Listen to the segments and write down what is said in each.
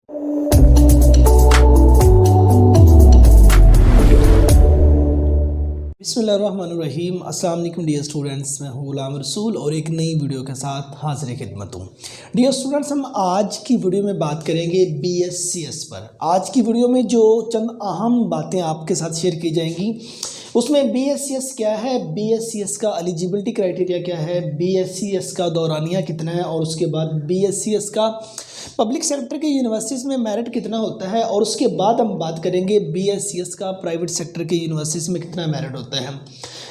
बिस्मिल्लाहिर्रहमानिर्रहीम। अस्सलाम वालेकुम डियर स्टूडेंट्स, मैं हूं गुलाम रसूल और एक नई वीडियो के साथ हाजिर खिदमत हूँ। डियर स्टूडेंट्स, हम आज की वीडियो में बात करेंगे BScs पर। आज की वीडियो में जो चंद अहम बातें आपके साथ शेयर की जाएंगी उसमें BScs क्या है, BScs का एलिजिबिलिटी क्राइटेरिया क्या है, BScs का दौरानिया कितना है और उसके बाद BScs का पब्लिक सेक्टर के यूनिवर्सिटीज़ में मेरिट कितना होता है और उसके बाद हम बात करेंगे BScs का प्राइवेट सेक्टर के यूनिवर्सिटीज़ में कितना मेरिट होता है।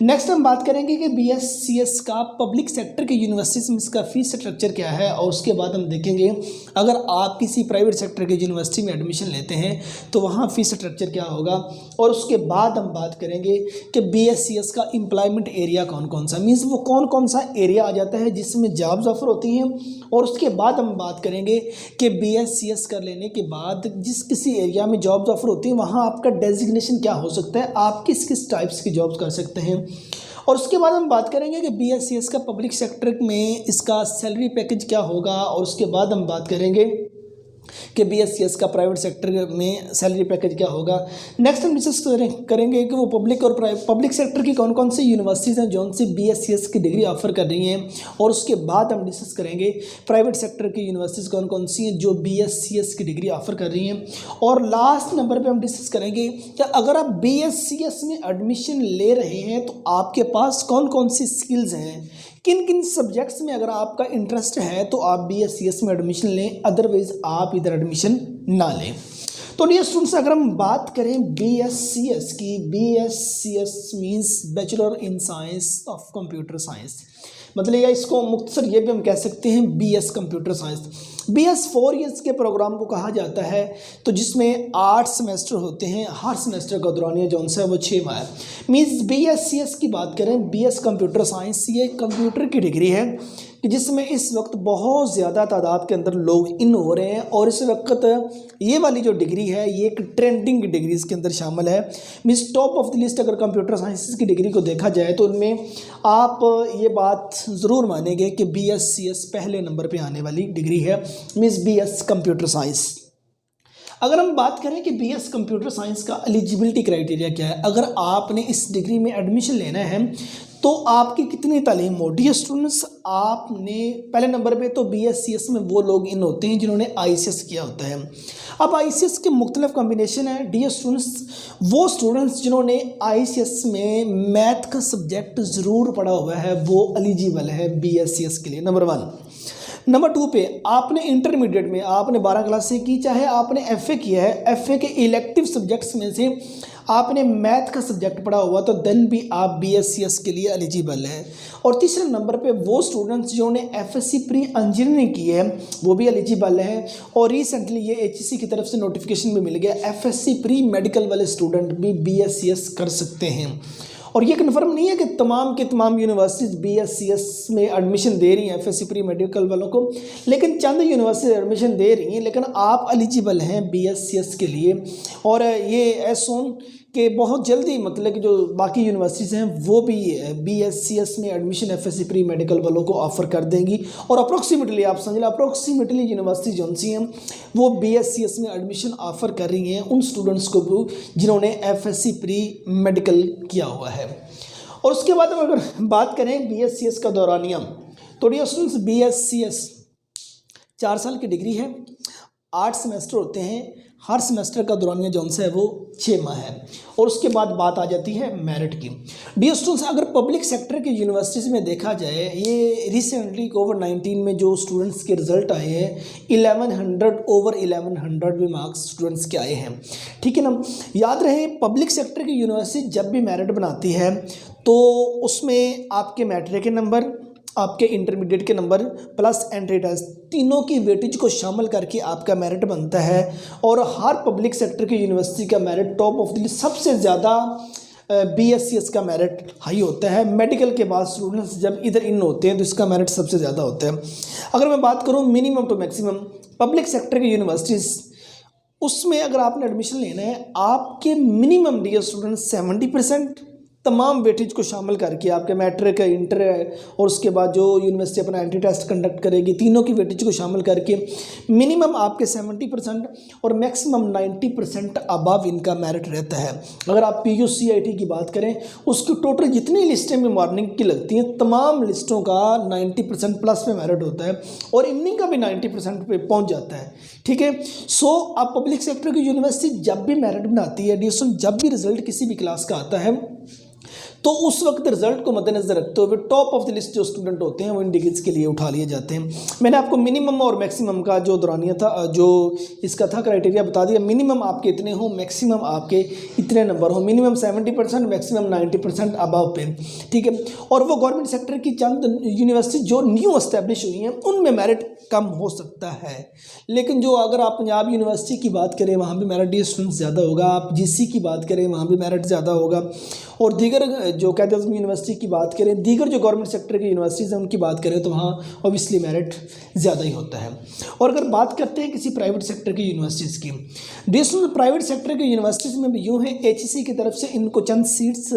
नेक्स्ट हम बात करेंगे कि BScs का पब्लिक सेक्टर के यूनिवर्सिटीज़ में इसका फीस स्ट्रक्चर क्या है और उसके बाद हम देखेंगे अगर आप किसी प्राइवेट सेक्टर के यूनिवर्सिटी में एडमिशन लेते हैं तो वहाँ फीस स्ट्रक्चर क्या होगा और उसके बाद हम बात करेंगे कि BScs का एम्प्लॉयमेंट एरिया कौन कौन सा, मीन्स वो कौन कौन सा एरिया आ जाता है जिसमें जॉब्स ऑफर होती हैं। और उसके बाद हम बात करेंगे कि BScs कर लेने के बाद जिस किसी एरिया में जॉब्स ऑफर होती हैं वहाँ आपका डेजिग्नेशन क्या हो सकता है, आप किस किस टाइप्स की जॉब्स कर सकते हैं। और उसके बाद हम बात करेंगे कि BScs का पब्लिक सेक्टर में इसका सैलरी पैकेज क्या होगा और उसके बाद हम बात करेंगे कि BScs का प्राइवेट सेक्टर में सैलरी पैकेज क्या होगा। नेक्स्ट हम डिस्कस करेंगे कि वो पब्लिक सेक्टर की कौन कौन सी यूनिवर्सिटीज़ हैं जो उनसे BScs की डिग्री ऑफर कर रही हैं और उसके बाद हम डिस्कस करेंगे प्राइवेट सेक्टर की यूनिवर्सिटीज़ कौन कौन सी हैं जो BScs की डिग्री ऑफर कर रही हैं। और लास्ट नंबर पे हम डिस्कस करेंगे कि अगर आप BScs में एडमिशन ले रहे हैं तो आपके पास कौन कौन सी स्किल्स हैं, किन किन सब्जेक्ट्स में अगर आपका इंटरेस्ट है तो आप BScs में एडमिशन लें, अदरवाइज आप इधर एडमिशन ना लें। तो डियर स्टूडेंट्स, अगर हम बात करें BScs की, BScs means bachelor in science of computer science, मतलब या इसको मुख्तसर ये भी हम कह सकते हैं BS computer science. BS 4 years के प्रोग्राम को कहा जाता है तो जिसमें 8 सेमेस्टर होते हैं, हर सेमेस्टर का दौरानिया जो है वो 6 माह है। मीन्स BScs की बात करें, BS कंप्यूटर साइंस ये कंप्यूटर की डिग्री है कि जिसमें इस वक्त बहुत ज़्यादा तादाद के अंदर लोग इन हो रहे हैं और इस वक्त ये वाली जो डिग्री है ये एक ट्रेंडिंग डिग्रीज़ के अंदर शामिल है। Means top of the list अगर कंप्यूटर साइंस की डिग्री को देखा जाए तो उनमें आप ये बात ज़रूर मानेंगे कि BScs पहले नंबर पे आने वाली डिग्री है, मीन्स BS कंप्यूटर साइंस। अगर हम बात करें कि BS कंप्यूटर साइंस का एलिजिबिलिटी क्राइटेरिया क्या है, अगर आपने इस डिग्री में एडमिशन लेना है तो आपकी कितनी तालीम हो। डियर स्टूडेंट्स, आपने पहले नंबर पे तो BScs में वो लोग इन होते हैं जिन्होंने ICS किया होता है। अब ICS के मुख्तलिफ कॉम्बिनेशन है। डियर स्टूडेंट्स, वो स्टूडेंट्स जिन्होंने ICS में मैथ का सब्जेक्ट ज़रूर पढ़ा हुआ है वो एलिजिबल है BScs के लिए, नंबर 1। नंबर 2 पे आपने इंटरमीडिएट में आपने 12 क्लास से की, चाहे आपने FA किया है, FA के इलेक्टिव सब्जेक्ट्स में से आपने मैथ का सब्जेक्ट पढ़ा हुआ तो देन भी आप BScs के लिए एलिजिबल है। और तीसरे नंबर पे वो स्टूडेंट्स जिन्होंने FSc प्री इंजीनियरिंग की है वो भी एलिजिबल है। और रिसेंटली ये HEC की तरफ से नोटिफिकेशन भी मिल गया, FSc प्री मेडिकल वाले स्टूडेंट भी BScs कर सकते हैं। और ये कन्फर्म नहीं है कि तमाम के तमाम यूनिवर्सिटीज़ BScs में एडमिशन दे रही हैं FSc प्री मेडिकल वालों को, लेकिन चंद यूनिवर्सिटी एडमिशन दे रही हैं, लेकिन आप एलिजिबल हैं BScs के लिए। और ये एज सोन कि बहुत जल्दी मतलब कि जो बाकी यूनिवर्सिटीज़ हैं वो भी BScs में एडमिशन FSc प्री मेडिकल वालों को ऑफ़र कर देंगी। और अप्रोक्सीमेटली आप समझ लें, अप्रोक्सीमेटली यूनिवर्सिटी जो सी हैं वो BScs में एडमिशन ऑफ़र कर रही हैं उन स्टूडेंट्स को भी जिन्होंने FSc प्री मेडिकल किया हुआ है। और उसके बाद अगर बात करें BScs का दौरानिया, तो डियर स्टूडेंट्स, BScs 4 साल की डिग्री है, 8 सेमेस्टर होते हैं, हर सेमेस्टर का दौरानिया जो है वो 6 माह है। और उसके बाद बात आ जाती है मेरिट की। डियर स्टूडेंट्स, अगर पब्लिक सेक्टर के यूनिवर्सिटीज़ में देखा जाए, ये रिसेंटली कोविड-19 में जो स्टूडेंट्स के रिजल्ट आए हैं 1100 ओवर 1100 भी मार्क्स स्टूडेंट्स के आए हैं, ठीक है ना। याद रहे, पब्लिक सेक्टर की यूनिवर्सिटी जब भी मेरिट बनाती है तो उसमें आपके मैट्रिक के नंबर, आपके इंटरमीडिएट के नंबर प्लस एंट्री टेस्ट, तीनों की वेटेज को शामिल करके आपका मेरिट बनता है। और हर पब्लिक सेक्टर की यूनिवर्सिटी का merit top of the list सबसे ज़्यादा BScs का मेरिट हाई होता है। मेडिकल के बाद स्टूडेंट्स जब इधर इन होते हैं तो इसका मेरिट सबसे ज़्यादा होता है। अगर मैं बात करूँ minimum to maximum public sector की यूनिवर्सिटीज़, उसमें अगर आपने एडमिशन लेना है आपके मिनिमम डियर स्टूडेंट्स 70% तमाम वेटेज को शामिल करके आपके मैट्रिक है, इंटर है और उसके बाद जो यूनिवर्सिटी अपना एंट्री टेस्ट कंडक्ट करेगी, तीनों की वेटेज को शामिल करके मिनिमम आपके 70% और मैक्सिमम 90% अबव इनका मेरिट रहता है। अगर आप PUCIT की बात करें, उसकी टोटल जितनी लिस्टें में मॉर्निंग की लगती हैं, तमाम लिस्टों का 90% प्लस में मेरिट होता है और इवनिंग का भी 90% पे पहुँच जाता है। ठीक है, सो अब पब्लिक सेक्टर की यूनिवर्सिटी जब भी मेरिट बनाती है, एडिशन जब भी रिजल्ट किसी भी क्लास का आता है, तो उस वक्त रिजल्ट को मद्देनजर रखते हुए टॉप ऑफ द लिस्ट जो स्टूडेंट होते हैं वो इन डिग्रीज के लिए उठा लिए जाते हैं। मैंने आपको मिनिमम और मैक्सिमम का जो दौरानिया था, जो इसका था क्राइटेरिया बता दिया। मिनिमम आपके इतने हो, मैक्सिमम आपके इतने नंबर हो, मिनिमम 70%, मैक्सिमम 90% अबव पे। ठीक है, और वो गवर्नमेंट सेक्टर की चंद यूनिवर्सिटी जो न्यू एस्टेब्लिश हुई हैं उनमें मेरिट कम हो सकता है, लेकिन जो अगर आप पंजाब यूनिवर्सिटी की बात करें वहाँ भी मेरिट स्टूडेंट्स ज़्यादा होगा, आप GC की बात करें वहाँ भी मेरिट ज़्यादा होगा, और दीगर जो कायदे आज़म यूनिवर्सिटी की बात करें, दीगर जो गवर्नमेंट सेक्टर की यूनिवर्सिटीज़ हैं उनकी बात करें तो वहाँ ऑब्वियसली मेरिट ज़्यादा ही होता है। और अगर बात करते हैं किसी प्राइवेट सेक्टर की यूनिवर्सिटीज़ की, डिस्ट्रिक्ट प्राइवेट सेक्टर की यूनिवर्सिटीज़ में भी यूँ है HEC की तरफ से इनको चंद सीट्स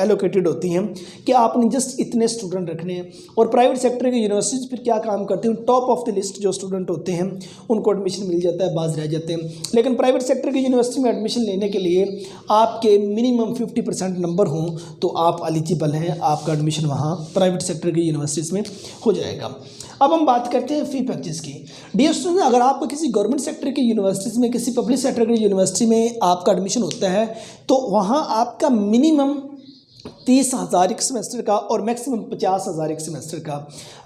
एलोकेटेड होती हैं कि आपने जस्ट इतने स्टूडेंट रखने हैं। और प्राइवेट सेक्टर की यूनिवर्सिटीज़ फिर क्या काम करती हैं, टॉप ऑफ द लिस्ट जो स्टूडेंट होते हैं उनको एडमिशन मिल जाता है, बाज रह जाते हैं। लेकिन प्राइवेट सेक्टर की यूनिवर्सिटी में एडमिशन लेने के लिए आपके मिनिमम 50% नंबर हों तो आप एलिजिबल हैं, आपका एडमिशन वहाँ प्राइवेट सेक्टर की यूनिवर्सिटीज़ में हो जाएगा। अब हम बात करते हैं फ़ी पैकेज की। डियर स्टूडेंट, अगर आपको किसी गवर्नमेंट सेक्टर की यूनिवर्सिटीज़ में, किसी पब्लिक सेक्टर की यूनिवर्सिटी में आपका एडमिशन होता है तो वहाँ आपका मिनिमम 30,000 एक सेमेस्टर का और मैक्सिमम 50,000 एक सेमेस्टर का।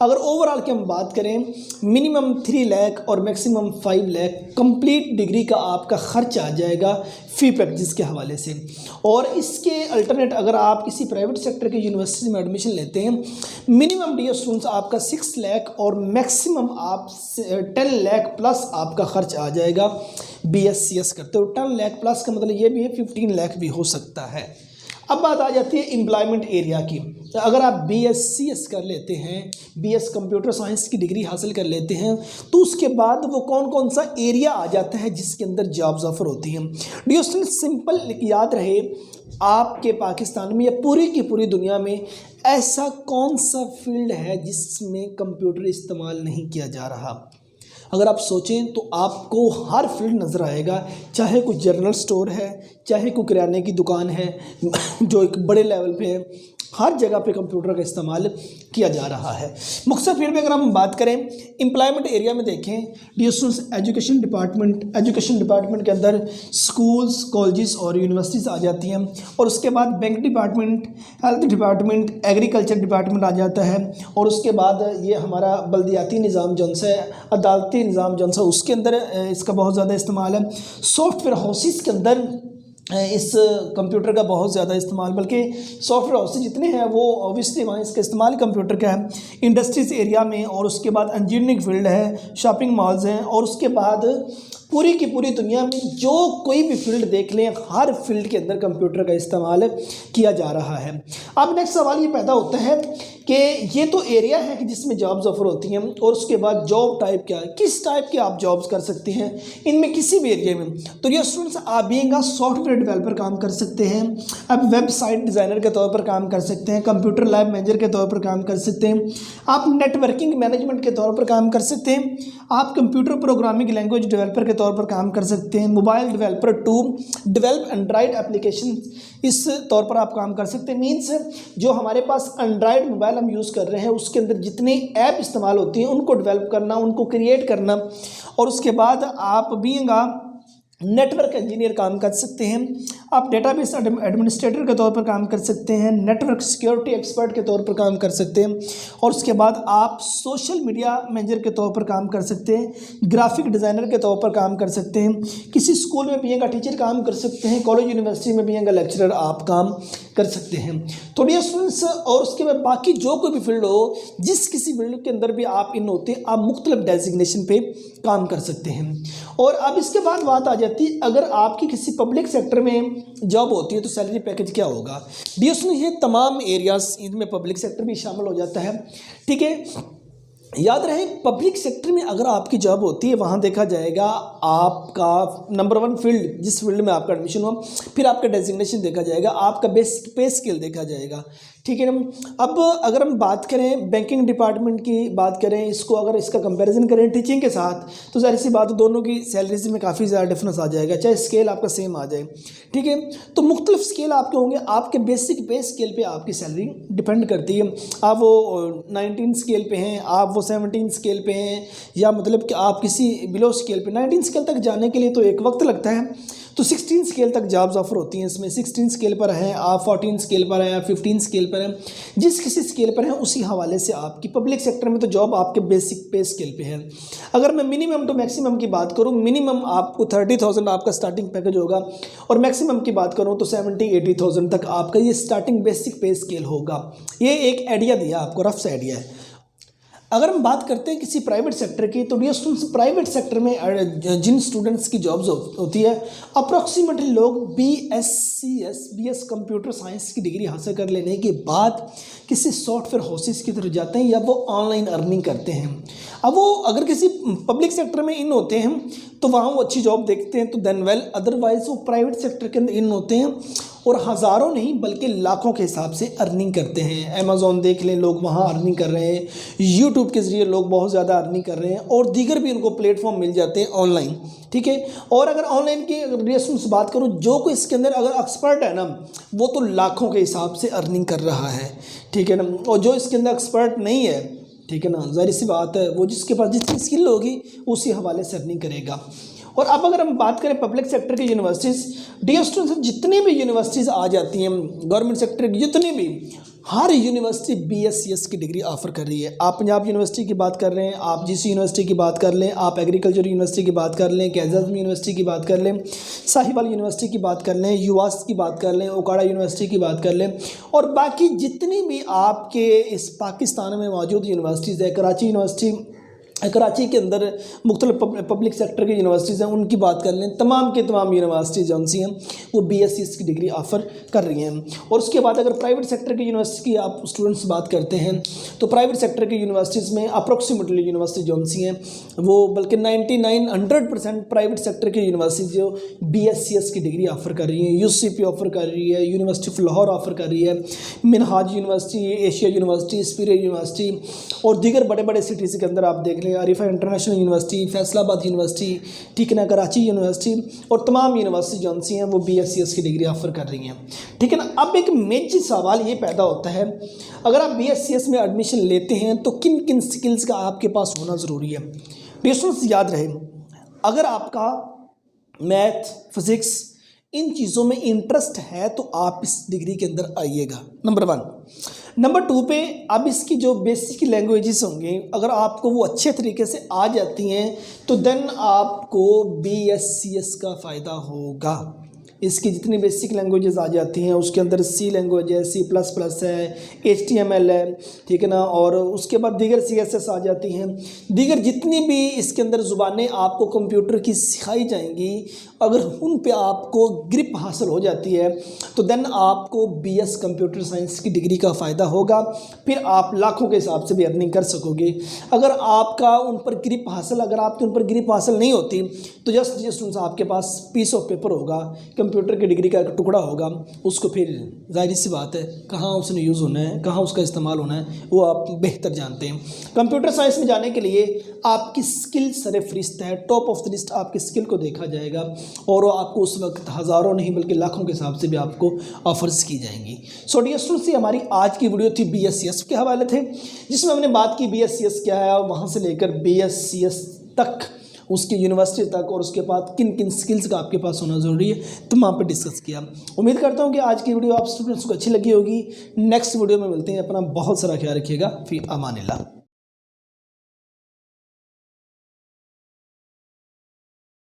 अगर ओवरऑल की हम बात करें, मिनिमम 3 लाख और मैक्सिमम 5 लाख कंप्लीट डिग्री का आपका खर्च आ जाएगा फ़ी पैकेजेस के हवाले से। और इसके अल्टरनेट अगर आप किसी प्राइवेट सेक्टर की यूनिवर्सिटी में एडमिशन लेते हैं, मिनिमम डियर स्टूडेंट्स आपका 6 लाख और मैक्सिमम आप 10 लाख प्लस आपका खर्च आ जाएगा BScs करते हो। 10 लाख प्लस का मतलब ये भी है 15 लाख भी हो सकता है। अब बात आ जाती है एम्प्लॉयमेंट एरिया की। तो अगर आप BScs कर लेते हैं, BS कंप्यूटर साइंस की डिग्री हासिल कर लेते हैं, तो उसके बाद वो कौन कौन सा एरिया आ जाता है जिसके अंदर जॉब्स ऑफर होती हैं। डियर स्टूडेंट्स, सिंपल याद रहे, आपके पाकिस्तान में या पूरी की पूरी दुनिया में ऐसा कौन सा फील्ड है जिसमें कंप्यूटर इस्तेमाल नहीं किया जा रहा। अगर आप सोचें तो आपको हर फील्ड नज़र आएगा, चाहे कोई जनरल स्टोर है, चाहे कोई किराने की दुकान है जो एक बड़े लेवल पे है, हर जगह पे कंप्यूटर का इस्तेमाल किया जा रहा है। मुख्तलिफ फील्ड में अगर हम बात करें, एम्प्लॉयमेंट एरिया में देखें डियर स्टूडेंट्स, एजुकेशन डिपार्टमेंट के अंदर स्कूल्स, कॉलेजेस और यूनिवर्सिटीज़ आ जाती हैं, और उसके बाद bank department, health department, agriculture department आ जाता है, और उसके बाद ये हमारा बल्दियाती निज़ाम जौन सा है, अदालती निज़ाम जौन सा, उसके अंदर इसका बहुत ज़्यादा इस्तेमाल है। सॉफ्टवेयर हाउसेस के अंदर इस कंप्यूटर का बहुत ज़्यादा इस्तेमाल, बल्कि सॉफ्टवेयर हाउसेस जितने हैं वो ऑब्वियसली वहाँ इसका इस्तेमाल कंप्यूटर का है। इंडस्ट्रीज़ एरिया में, और उसके बाद इंजीनियरिंग फील्ड है, शॉपिंग मॉल्स हैं, और उसके बाद पूरी की पूरी दुनिया में जो कोई भी फील्ड देख लें, हर फील्ड के अंदर कंप्यूटर का इस्तेमाल किया जा रहा है। अब नेक्स्ट सवाल ये पैदा होता है कि ये तो एरिया है कि जिसमें जॉब्स ऑफर होती हैं, और उसके बाद जॉब टाइप क्या है, किस टाइप के आप जॉब्स कर सकते हैं इनमें किसी भी एरिया में। तो ये स्टूडेंट्स, आप बीइंग सॉफ्टवेयर डेवलपर काम कर सकते हैं, आप वेबसाइट डिज़ाइनर के तौर पर काम कर सकते हैं, कंप्यूटर लैब मैनेजर के तौर पर काम कर सकते हैं, आप नेटवर्किंग मैनेजमेंट के तौर पर काम कर सकते हैं, आप कंप्यूटर प्रोग्रामिंग लैंग्वेज डेवलपर के तौर पर काम कर सकते हैं, mobile developer to develop Android application, इस तौर पर आप काम कर सकते हैं। मीन्स जो हमारे पास एंड्रॉयड मोबाइल हम यूज़ कर रहे हैं उसके अंदर जितने ऐप इस्तेमाल होती हैं उनको डेवलप करना, उनको क्रिएट करना, और उसके बाद आप बीइंग नेटवर्क इंजीनियर काम कर सकते हैं, आप डेटाबेस एडमिनिस्ट्रेटर के तौर पर काम कर सकते हैं, नेटवर्क सिक्योरिटी एक्सपर्ट के तौर पर काम कर सकते हैं, और उसके बाद आप सोशल मीडिया मैनेजर के तौर पर काम कर सकते हैं, ग्राफिक डिज़ाइनर के तौर पर काम कर सकते हैं, किसी स्कूल में बीइंग टीचर काम कर सकते हैं, कॉलेज यूनिवर्सिटी में बीइंग लेक्चरर आप काम कर सकते हैं। तो डियर स्टूडेंट्स, और उसके बाद बाकी जो कोई भी फील्ड हो, जिस किसी फील्ड के अंदर भी आप इन होते हैं, आप मुख्तलिफ डेजिग्नेशन पे काम कर सकते हैं। और अब इसके बाद बात आ जाती है, अगर आपकी किसी पब्लिक सेक्टर में जॉब होती है तो सैलरी पैकेज क्या होगा। डियर स्टूडेंट्स, ये तमाम एरियाज, इनमें पब्लिक सेक्टर भी शामिल हो जाता है, ठीक है। याद रहे पब्लिक सेक्टर में अगर आपकी जॉब होती है वहाँ देखा जाएगा आपका नंबर 1 फील्ड, जिस फील्ड में आपका एडमिशन हुआ, फिर आपका डेजिग्नेशन देखा जाएगा, आपका बेसिक पे स्केल देखा जाएगा, ठीक है ना। अब अगर हम बात करें बैंकिंग डिपार्टमेंट की बात करें, इसको अगर इसका कंपैरिजन करें टीचिंग के साथ, तो जाहिर सी बात है दोनों की सैलरीज में काफ़ी ज़्यादा डिफरेंस आ जाएगा, चाहे स्केल आपका सेम आ जाए, ठीक है। तो मुख्तलिफ स्केल आपके होंगे, आपके बेसिक पे स्केल पे आपकी सैलरी डिपेंड करती है। आप वो 19 स्केल पे हैं, आप वो 17 स्केल पे हैं, या मतलब कि आप किसी बिलो स्केल पे 19 स्केल तक जाने के लिए तो एक वक्त लगता है, तो 16 स्केल तक जॉब्स ऑफर होती हैं। इसमें 16 स्केल पर हैं आप, 14 स्केल पर हैं, 15 स्केल पर हैं, जिस किसी स्केल पर हैं उसी हवाले से आपकी पब्लिक सेक्टर में तो जॉब आपके बेसिक पे स्केल पे है। अगर मैं मिनिमम टू मैक्सिमम की बात करूं, मिनिमम आपको 30,000 आपका स्टार्टिंग पैकेज होगा, और मैक्सिमम की बात करूं तो 70-80,000 तक आपका ये स्टार्टिंग बेसिक पे स्केल होगा। ये एक आइडिया दिया आपको, रफ सा आइडिया है। अगर हम बात करते हैं किसी प्राइवेट सेक्टर की, तो डियर स्टूडेंट्स प्राइवेट सेक्टर में जिन स्टूडेंट्स की जॉब्स होती है, अप्रॉक्सीमेटली लोग BS कंप्यूटर साइंस की डिग्री हासिल कर लेने के बाद किसी सॉफ्टवेयर हाउसेस की तरफ जाते हैं, या वो ऑनलाइन अर्निंग करते हैं। अब वो अगर किसी पब्लिक सेक्टर में इन होते हैं तो वहाँ वो अच्छी जॉब देखते हैं तो देन वेल, अदरवाइज वो प्राइवेट सेक्टर के अंदर इन होते हैं और हज़ारों नहीं बल्कि लाखों के हिसाब से अर्निंग करते हैं। अमेज़ॉन देख लें, लोग वहाँ अर्निंग कर रहे हैं, यूट्यूब के ज़रिए लोग बहुत ज़्यादा अर्निंग कर रहे हैं, और दीगर भी उनको प्लेटफॉर्म मिल जाते हैं ऑनलाइन, ठीक है। और अगर ऑनलाइन की रिलेशन से बात करूँ, जो कोई इसके अंदर अगर एक्सपर्ट है ना, वो तो लाखों के हिसाब से अर्निंग कर रहा है, ठीक है ना। और जो इसके अंदर एक्सपर्ट नहीं है, ठीक है ना, ज़ाहिर सी बात है वो जिसके पास जितनी स्किल होगी उसी हवाले से अर्निंग करेगा। और अब अगर हम बात करें पब्लिक सेक्टर की यूनिवर्सिटीज़, डियर स्टूडेंट्स जितनी भी यूनिवर्सिटीज़ आ जाती हैं गवर्नमेंट सेक्टर की, जितनी भी, हर यूनिवर्सिटी BSc की डिग्री ऑफर कर रही है। आप पंजाब यूनिवर्सिटी की बात कर रहे हैं, आप GC यूनिवर्सिटी की बात कर लें, आप एग्रीकल्चर यूनिवर्सिटी की बात कर लें, कैज़ाज़म यूनिवर्सिटी की बात कर लें, साहिवाल यूनिवर्सिटी की बात कर लें, UAS की बात कर लें, ओकाड़ा यूनिवर्सिटी की बात कर लें, और बाकी जितनी भी आपके इस पाकिस्तान में मौजूद यूनिवर्सिटीज़ है, कराची यूनिवर्सिटी, कराची के अंदर मुख्तलिफ पब्लिक सेक्टर की यूनिवर्सिटीज़ हैं, उनकी बात कर लें, तमाम के तमाम यूनिवर्सिटीज़ जो सी हैं वो BSc की डिग्री ऑफ़र कर रही हैं। और उसके बाद अगर प्राइवेट सेक्टर की यूनिवर्सिटी की आप स्टूडेंट्स बात करते हैं, तो प्राइवेट सेक्टर की यूनिवर्सिटीज़ में अप्रोक्सीमेटली यूनिवर्सिटी जो सी हैं वो बल्कि 99-100% प्राइवेट सेक्टर की यूनिवर्सिटी जो BSc की डिग्री ऑफ़र कर रही हैं। UCP ऑफ़र कर रही है, यूनिवर्सिटी ऑफ लाहौर ऑफ़र कर रही है, Minhaj university, Asia university, spirit university, और दीगर बड़े बड़े सिटीज़ के अंदर आप देख लें, Arifa international university, Faisalabad university, ठीक है ना, कराची यूनिवर्सिटी, और तमाम यूनिवर्सिटी जो सी हैं वो BSc की डिग्री ऑफ़र कर रही हैं, ठीक है ना। अब एक मेजर सवाल ये पैदा होता है, अगर आप BSc में एडमिशन लेते हैं तो किन किन स्किल्स का आपके पास होना ज़रूरी है। स्टूडेंट्स याद रहे, अगर आपका मैथ, फिज़िक्स, इन चीज़ों में इंटरेस्ट है तो आप इस डिग्री के अंदर आइएगा, नंबर 1। नंबर 2 पे अब इसकी जो बेसिक लैंग्वेजेस होंगी, अगर आपको वो अच्छे तरीके से आ जाती हैं तो देन आपको BSc का फ़ायदा होगा। इसकी जितनी बेसिक लैंग्वेजेस आ जाती हैं उसके अंदर C लैंग्वेज है, C++ है, HTML है, ठीक है ना, और उसके बाद दीगर CSS आ जाती हैं, दीगर जितनी भी इसके अंदर ज़ुबानें आपको कंप्यूटर की सिखाई जाएंगी, अगर उन पे आपको ग्रिप हासिल हो जाती है तो देन आपको BS कंप्यूटर साइंस की डिग्री का फ़ायदा होगा। फिर आप लाखों के हिसाब से भी अर्निंग कर सकोगे। अगर आपका उन पर ग्रिप हासिल, अगर आपके उन पर ग्रिप हासिल नहीं होती तो जस्ट आपके पास पीस ऑफ पेपर होगा, कंप्यूटर की डिग्री का एक टुकड़ा होगा, उसको फिर जाहिर सी बात है कहाँ उसने यूज़ होना है, कहाँ उसका इस्तेमाल होना है, वो आप बेहतर जानते हैं। कंप्यूटर साइंस में जाने के लिए आपकी स्किल सरफ़रिस्त है, टॉप ऑफ द लिस्ट आपकी स्किल को देखा जाएगा, और आपको उस वक्त हज़ारों नहीं बल्कि लाखों के हिसाब से भी आपको ऑफर्स की जाएंगी। सो डियर स्टूडेंट्स, हमारी आज की वीडियो थी BSc के हवाले थे, जिसमें हमने बात की BSc क्या है, वहाँ से लेकर BSc तक, उसकी यूनिवर्सिटी तक, और उसके बाद किन किन स्किल्स का आपके पास होना ज़रूरी है, तमाम पे डिस्कस किया। उम्मीद करता हूँ कि आज की वीडियो आप स्टूडेंट्स को अच्छी लगी होगी। नेक्स्ट वीडियो में मिलते हैं, अपना बहुत सारा ख्याल रखिएगा। फिर अमानिल्लाह।